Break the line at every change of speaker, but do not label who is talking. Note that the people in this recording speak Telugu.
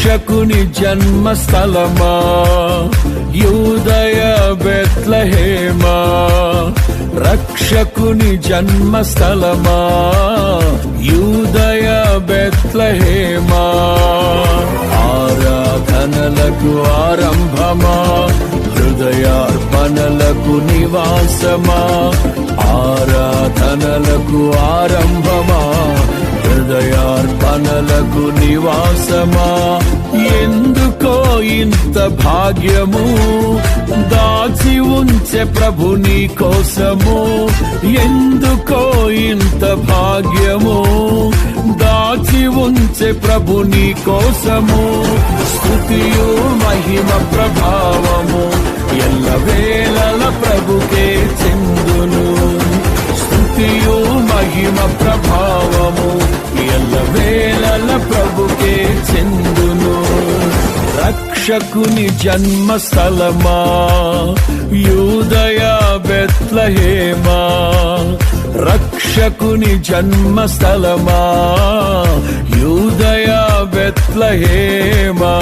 రక్షకుని జన్మస్థలమా యూదయ బెత్లెహేమా, రక్షకుని జన్మస్థలమా యూదయ బెత్లెహేమా. ఆరాధనలకు ఆరంభమా, హృదయార్పణలకు నివాసమా, ఆరాధనలకు ఆరంభమా, హృదయార్పణలకు నివాసమా. ఎందుకో ఇంత భాగ్యము దాచి ఉంచే ప్రభు నీ కోసము, ఎందుకో ఇంత భాగ్యము దాచి ఉంచే ప్రభు నీ కోసము. స్తుతియు మహిమ ప్రభావము ఎల్లవేళల ప్రభుకే చెందును, స్తుతియు మహిమ ప్రభావము ఎల్లవేళల ప్రభుకే చెందును. రక్షకుని జన్మస్థలమా యూదయ బెత్లెహేమా, రక్షకుని జన్మస్థలమా యూదయ బెత్లెహేమా.